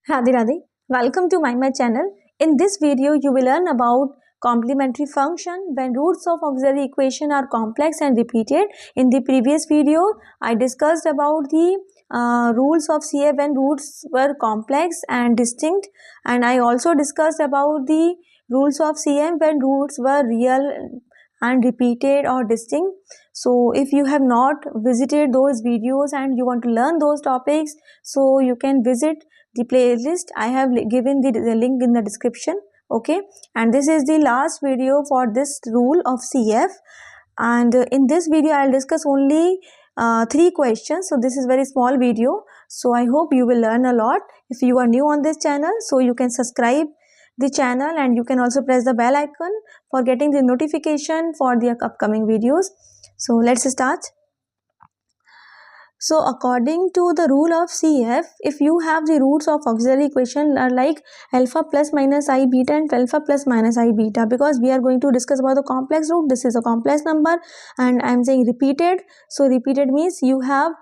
Radhe Radhe. Welcome to my channel. In this video, you will learn about complementary function when roots of auxiliary equation are complex and repeated. In the previous video, I discussed about the rules of CF when roots were complex and distinct, and I also discussed about the rules of CM when roots were real and repeated or distinct. So if you have not visited those videos and you want to learn those topics, so you can visit the playlist. I have given the link in the description. Okay, and this is the last video for this rule of CF, and in this video I'll discuss only 3 questions. So this is very small video, so I hope you will learn a lot. If you are new on this channel, so you can subscribe the channel and you can also press the bell icon for getting the notification for the upcoming videos. So let's start. So according to the rule of CF, if you have the roots of auxiliary equation are like alpha plus minus I beta and alpha plus minus I beta, because we are going to discuss about the complex root. This is a complex number and I am saying repeated. So repeated means you have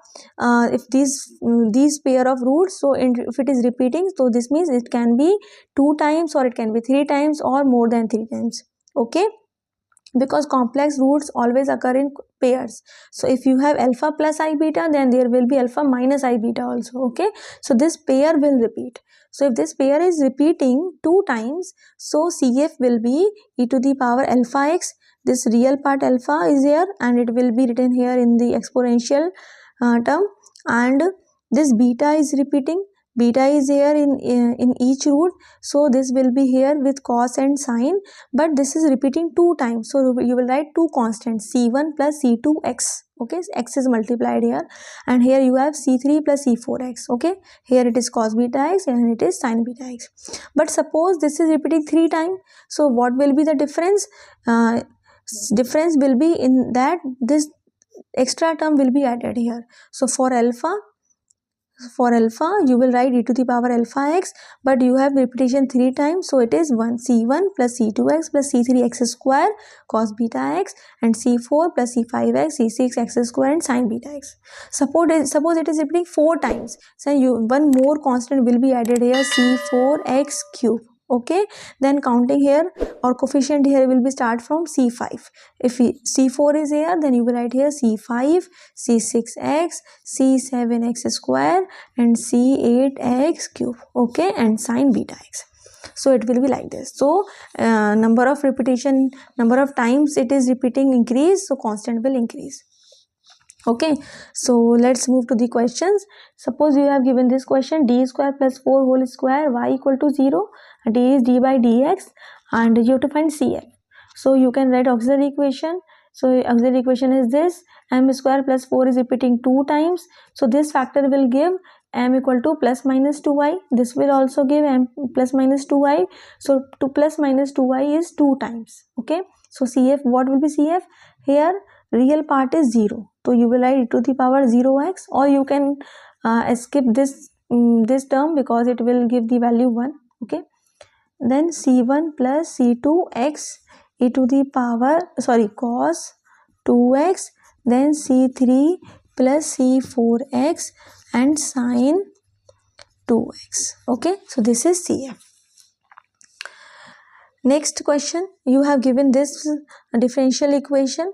if these pair of roots, so if it is repeating, so this means it can be 2 times or it can be 3 times or more than 3 times. Okay, because complex roots always occur in pairs. So if you have alpha plus I beta, then there will be alpha minus I beta also. Okay, so this pair will repeat. So if this pair is repeating 2 times, so CF will be e to the power alpha x. This real part alpha is here and it will be written here in the exponential term, and this beta is repeating. Beta is here in each root, so this will be here with cos and sine, but this is repeating 2 times, so you will write 2 constants, c1 plus c2x. Okay, x is multiplied here, and here you have c3 plus c4x. Okay, here it is cos beta x and it is sin beta x. But suppose this is repeating 3 times, so what will be the difference? Difference will be in that this extra term will be added here. So for alpha you will write e to the power alpha x, but you have repetition 3 times, so it is 1 c1 plus c2x plus c3x square cos beta x, and c4 plus c5x c6x square and sin beta x. Suppose it is repeating 4 times, so one more constant will be added here, c4x cube. Okay, then counting here or coefficient here will be start from c5. If c4 is here, then you will write here c5, c6x, c7x square and c8x cube. Okay, and sin beta x. So it will be like this. So number of times it is repeating increase, so constant will increase. Okay, so let's move to the questions. Suppose you have given this question, d square plus 4 whole square y equal to 0, d is d by dx, and you have to find CF. So you can write auxiliary equation. So auxiliary equation is this, m square plus 4 is repeating 2 times, so this factor will give m equal to plus minus 2y. This will also give m plus minus 2y. So 2 plus minus 2y is 2 times. Okay, so CF, what will be CF? Here real part is 0, so you will write e to the power 0x, or you can skip this term because it will give the value 1. Okay, then c1 plus c2x e to the power cos 2x, then c3 plus c4x and sin 2x. Okay, so this is CF. Next question, you have given this differential equation.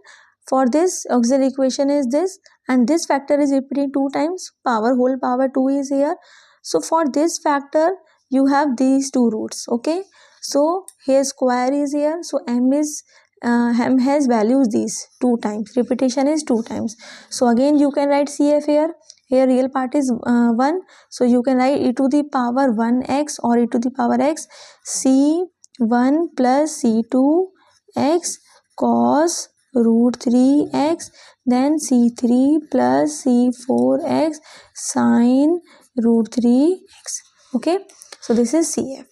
For this auxiliary equation is this, and this factor is repeating 2 times, whole power 2 is here. So for this factor you have these 2 roots. Okay, so here square is here, so m has values these 2 times, repetition is 2 times. So again you can write CF here. Here real part is 1, so you can write e to the power 1x or e to the power x, c1 plus c2x cos root 3x, then c3 plus c4x sin root 3x. Okay, so this is CF.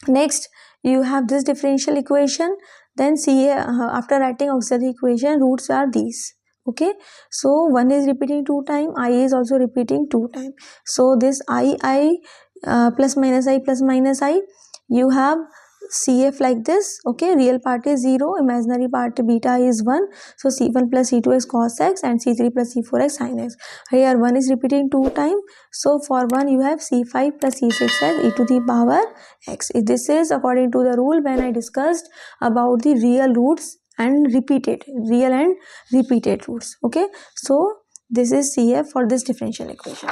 Next you have this differential equation, then after writing auxiliary equation, roots are these. Okay, so 1 is repeating 2 times, I is also repeating 2 times, so this I plus minus I, you have CF like this. Okay, real part is 0, imaginary part beta is 1. So C1 plus C2 is cos x and C3 plus C4 is sin x. Here 1 is repeating 2 times. So for 1 you have C5 plus C6 as e to the power x. This is according to the rule when I discussed about the real roots and real and repeated roots. Okay, so this is CF for this differential equation.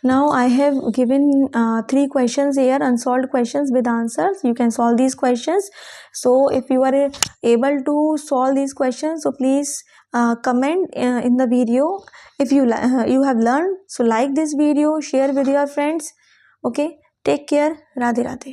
Now I have given 3 questions here, unsolved questions with answers. You can solve these questions. So if you are able to solve these questions, so please comment in the video. If you have learned, so like this video, share with your friends. Okay, take care. Radhe Radhe.